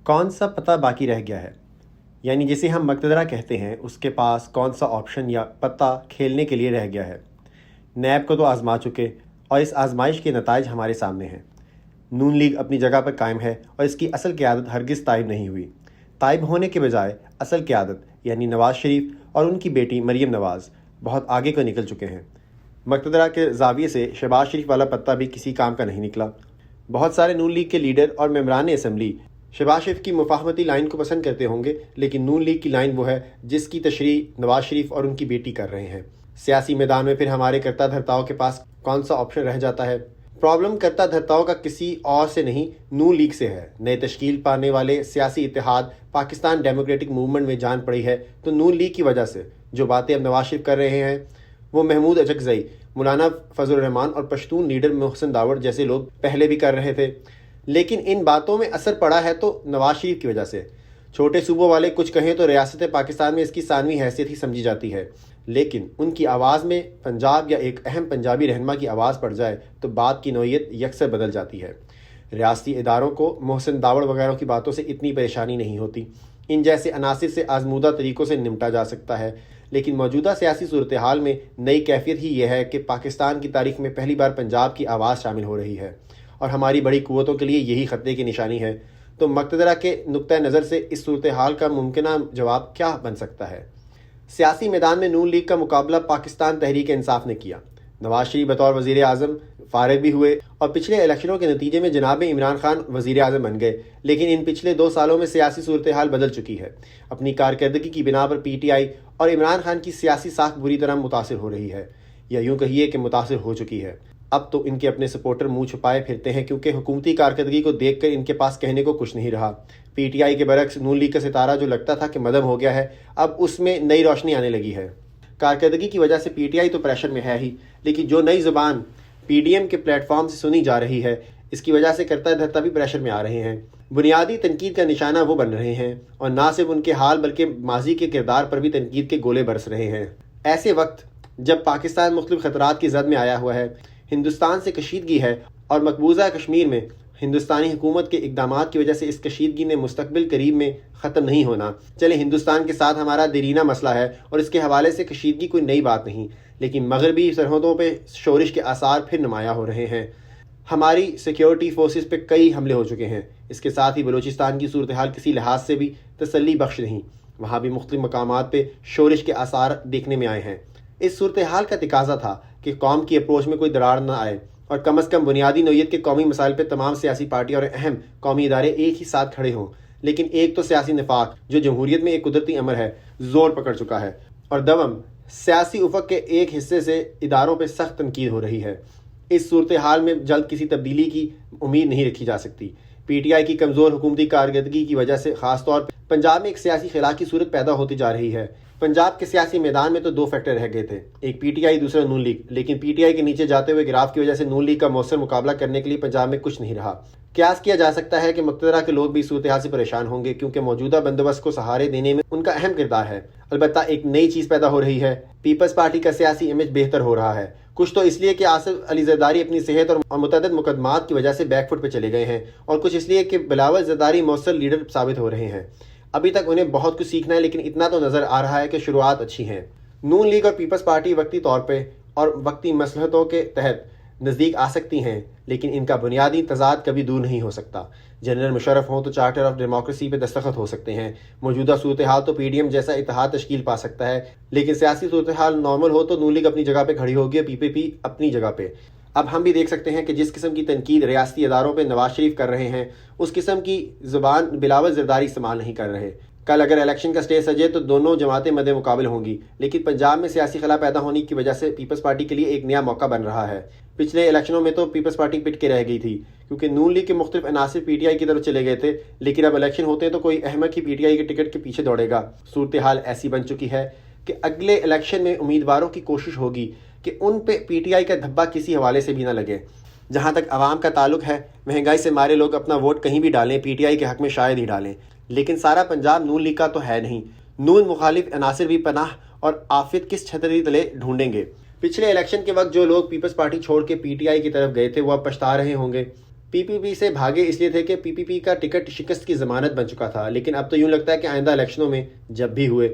کون سا پتہ باقی رہ گیا ہے، یعنی جسے ہم مقتدرہ کہتے ہیں، اس کے پاس کون سا آپشن یا پتہ کھیلنے کے لیے رہ گیا ہے۔ نیب کو تو آزما چکے اور اس آزمائش کے نتائج ہمارے سامنے ہیں۔ نون لیگ اپنی جگہ پر قائم ہے اور اس کی اصل قیادت ہرگز طائب نہیں ہوئی۔ طائب ہونے کے بجائے اصل قیادت یعنی نواز شریف اور ان کی بیٹی مریم نواز بہت آگے کو نکل چکے ہیں۔ مقتدرہ کے زاویے سے شہباز شریف والا پتہ بھی کسی کام کا نہیں نکلا۔ بہت سارے نون لیگ کے لیڈر اور ممبران اسمبلی شہباز شریف کی مفاہمتی لائن کو پسند کرتے ہوں گے، لیکن نون لیگ کی لائن وہ ہے جس کی تشریح نواز شریف اور ان کی بیٹی کر رہے ہیں۔ سیاسی میدان میں پھر ہمارے کرتا دھرتاؤں کے پاس کون سا آپشن رہ جاتا ہے؟ پرابلم کرتا دھرتاؤں کا کسی اور سے نہیں، نون لیگ سے ہے۔ نئے تشکیل پانے والے سیاسی اتحاد پاکستان ڈیموکریٹک موومنٹ میں جان پڑی ہے تو نون لیگ کی وجہ سے۔ جو باتیں اب نواز شریف کر رہے ہیں وہ محمود اچکزئی، مولانا فضل الرحمان اور پشتون لیڈر محسن داوڑ جیسے لوگ پہلے بھی کر رہے تھے، لیکن ان باتوں میں اثر پڑا ہے تو نواز شریف کی وجہ سے۔ چھوٹے صوبوں والے کچھ کہیں تو ریاست پاکستان میں اس کی ثانوی حیثیت ہی سمجھی جاتی ہے، لیکن ان کی آواز میں پنجاب یا ایک اہم پنجابی رہنما کی آواز پڑ جائے تو بات کی نوعیت یکسر بدل جاتی ہے۔ ریاستی اداروں کو محسن داوڑ وغیرہ کی باتوں سے اتنی پریشانی نہیں ہوتی، ان جیسے عناصر سے آزمودہ طریقوں سے نمٹا جا سکتا ہے، لیکن موجودہ سیاسی صورتحال میں نئی کیفیت ہی یہ ہے کہ پاکستان کی تاریخ میں پہلی بار پنجاب کی آواز شامل ہو رہی ہے اور ہماری بڑی قوتوں کے لیے یہی خطرے کی نشانی ہے۔ تو مقتدرہ کے نقطہ نظر سے اس صورتحال کا ممکنہ جواب کیا بن سکتا ہے؟ سیاسی میدان میں نون لیگ کا مقابلہ پاکستان تحریک انصاف نے کیا۔ نواز شریف بطور وزیر اعظم فارغ بھی ہوئے اور پچھلے الیکشنوں کے نتیجے میں جناب عمران خان وزیر اعظم بن گئے، لیکن ان پچھلے 2 سالوں میں سیاسی صورتحال بدل چکی ہے۔ اپنی کارکردگی کی بنا پر پی ٹی آئی اور عمران خان کی سیاسی ساکھ بری طرح متاثر ہو رہی ہے، یا یوں کہیے کہ متاثر ہو چکی ہے۔ اب تو ان کے اپنے سپورٹر منہ چھپائے پھرتے ہیں کیونکہ حکومتی کارکردگی کو دیکھ کر ان کے پاس کہنے کو کچھ نہیں رہا۔ پی ٹی آئی کے برعکس نون لیگ کا ستارہ جو لگتا تھا کہ مدھم ہو گیا ہے، اب اس میں نئی روشنی آنے لگی ہے۔ کارکردگی کی وجہ سے پی ٹی آئی تو پریشر میں ہے ہی، لیکن جو نئی زبان پی ڈی ایم کے پلیٹ فارم سے سنی جا رہی ہے، اس کی وجہ سے کرتا دھرتا بھی پریشر میں آ رہے ہیں۔ بنیادی تنقید کا نشانہ وہ بن رہے ہیں اور نہ صرف ان کے حال بلکہ ماضی کے کردار پر بھی تنقید کے گولے برس رہے ہیں۔ ایسے وقت جب پاکستان مختلف خطرات کی زد میں آیا ہوا ہے، ہندوستان سے کشیدگی ہے اور مقبوضہ کشمیر میں ہندوستانی حکومت کے اقدامات کی وجہ سے اس کشیدگی نے مستقبل قریب میں ختم نہیں ہونا۔ چلے ہندوستان کے ساتھ ہمارا دیرینہ مسئلہ ہے اور اس کے حوالے سے کشیدگی کوئی نئی بات نہیں، لیکن مغربی سرحدوں پہ شورش کے آثار پھر نمایاں ہو رہے ہیں۔ ہماری سیکیورٹی فورسز پہ کئی حملے ہو چکے ہیں۔ اس کے ساتھ ہی بلوچستان کی صورتحال کسی لحاظ سے بھی تسلی بخش نہیں، وہاں بھی مختلف مقامات پہ شورش کے آثار دیکھنے میں آئے ہیں۔ اس صورتحال کا تقاضا تھا کہ قوم کی اپروچ میں کوئی درار نہ آئے اور کم از کم بنیادی نوعیت کے قومی مسائل پہ تمام سیاسی پارٹیاں اور اہم قومی ادارے ایک ہی ساتھ کھڑے ہوں۔ لیکن ایک تو سیاسی نفاق جو جمہوریت میں ایک قدرتی امر ہے زور پکڑ چکا ہے، اور دوم سیاسی افق کے ایک حصے سے اداروں پہ سخت تنقید ہو رہی ہے۔ اس صورتحال میں جلد کسی تبدیلی کی امید نہیں رکھی جا سکتی۔ پی ٹی آئی کی کمزور حکومتی کارکردگی کی وجہ سے خاص طور پر پنجاب میں ایک سیاسی خلا کی صورت پیدا ہوتی جا رہی ہے۔ پنجاب کے سیاسی میدان میں تو 2 فیکٹر رہ گئے تھے، ایک پی ٹی آئی دوسرا نون لیگ، لیکن پی ٹی آئی کے نیچے جاتے ہوئے گراف کی وجہ سے نون لیگ کا مؤثر مقابلہ کرنے کے لیے پنجاب میں کچھ نہیں رہا۔ قیاس کیا جا سکتا ہے کہ مقتدرہ کے لوگ بھی اس صورتحال سے پریشان ہوں گے کیونکہ موجودہ بندوبست کو سہارے دینے میں ان کا اہم کردار ہے۔ البتہ ایک نئی چیز پیدا ہو رہی ہے، پیپلز پارٹی کا سیاسی امیج بہتر ہو رہا ہے۔ کچھ تو اس لیے کہ آصف علی زرداری اپنی صحت اور متعدد مقدمات کی وجہ سے بیک فٹ پہ چلے گئے ہیں، اور کچھ اس لیے کہ بلاول زرداری مؤثر لیڈر ثابت ہو رہے ہیں۔ ابھی تک انہیں بہت کچھ سیکھنا ہے، لیکن اتنا تو نظر آ رہا ہے کہ شروعات اچھی ہیں۔ نون لیگ اور پیپلز پارٹی وقتی طور پہ اور وقتی مصلحتوں کے تحت نزدیک آ سکتی ہیں، لیکن ان کا بنیادی تضاد کبھی دور نہیں ہو سکتا۔ جنرل مشرف ہوں تو چارٹر آف ڈیموکریسی پہ دستخط ہو سکتے ہیں، موجودہ صورتحال تو پی ڈی ایم جیسا اتحاد تشکیل پا سکتا ہے، لیکن سیاسی صورتحال نارمل ہو تو نون لیگ اپنی جگہ پہ کھڑی ہوگی اور پی پی پی اپنی جگہ پہ۔ اب ہم بھی دیکھ سکتے ہیں کہ جس قسم کی تنقید ریاستی اداروں پہ نواز شریف کر رہے ہیں، اس قسم کی زبان بلاول زرداری استعمال نہیں کر رہے۔ کل اگر الیکشن کا سٹیج سجے تو دونوں جماعتیں مد مقابل ہوں گی، لیکن پنجاب میں سیاسی خلا پیدا ہونے کی وجہ سے پیپلز پارٹی کے لیے ایک نیا موقع بن رہا ہے۔ پچھلے الیکشنوں میں تو پیپلز پارٹی پٹ کے رہ گئی تھی کیونکہ نون لیگ کے مختلف عناصر پی ٹی آئی کی طرف چلے گئے تھے، لیکن اب الیکشن ہوتے ہیں تو کوئی احمق ہی پی ٹی آئی کے ٹکٹ کے پیچھے دوڑے گا۔ صورتحال ایسی بن چکی ہے کہ اگلے الیکشن میں امیدواروں کی کوشش ہوگی کہ ان پہ پی ٹی آئی کا دھبا کسی حوالے سے بھی نہ لگے۔ جہاں تک عوام کا تعلق ہے، مہنگائی سے مارے لوگ اپنا ووٹ کہیں بھی ڈالیں، پی ٹی آئی کے حق میں شاید ہی ڈالیں، لیکن سارا پنجاب نون لیگ کا تو ہے نہیں۔ نون مخالف عناصر بھی پناہ اور آفت کس چھتری تلے ڈھونڈیں گے؟ پچھلے الیکشن کے وقت جو لوگ پیپلز پارٹی چھوڑ کے پی ٹی آئی کی طرف گئے تھے وہ اب پچھتا رہے ہوں گے۔ پی پی پی سے بھاگے اس لیے تھے کہ پی پی پی کا ٹکٹ شکست کی ضمانت بن چکا تھا، لیکن اب تو یوں لگتا ہے کہ آئندہ الیکشنوں میں جب بھی ہوئے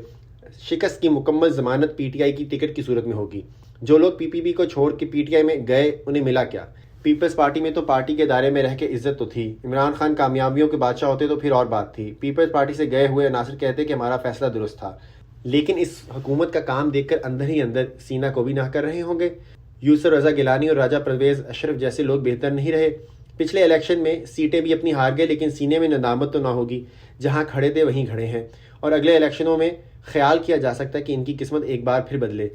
شکست کی مکمل ضمانت پی ٹی آئی کی ٹکٹ کی صورت میں ہوگی۔ جو لوگ پی پی پی کو چھوڑ کے پی ٹی آئی میں گئے انہیں ملا کیا؟ پیپلز پارٹی میں تو پارٹی کے دائرے میں رہ کے عزت تو تھی، عمران خان کامیابیوں کے بادشاہ ہوتے تو پھر اور بات تھی۔ پیپلز پارٹی سے گئے ہوئے عناصر کہتے کہ ہمارا فیصلہ درست تھا، لیکن اس حکومت کا کام دیکھ کر اندر ہی اندر سینہ کو بھی نہ کر رہے ہوں گے۔ یوسف رضا گیلانی اور راجہ پرویز اشرف جیسے لوگ بہتر نہیں رہے۔ پچھلے الیکشن میں سیٹیں بھی اپنی ہار گئے، لیکن سینے میں ندامت تو نہ ہوگی، جہاں کھڑے تھے وہیں کھڑے ہیں، اور اگلے الیکشنوں میں خیال کیا جا سکتا ہے کہ ان کی قسمت ایک بار پھر بدلے۔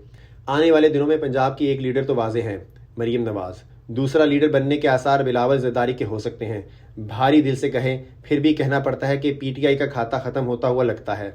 آنے والے دنوں میں پنجاب کی ایک لیڈر تو واضح ہے، مریم نواز۔ دوسرا لیڈر بننے کے آثار بلاول زرداری کے ہو سکتے ہیں۔ بھاری دل سے کہیں پھر بھی کہنا پڑتا ہے کہ پی ٹی آئی کا کھاتا ختم ہوتا ہوا لگتا ہے۔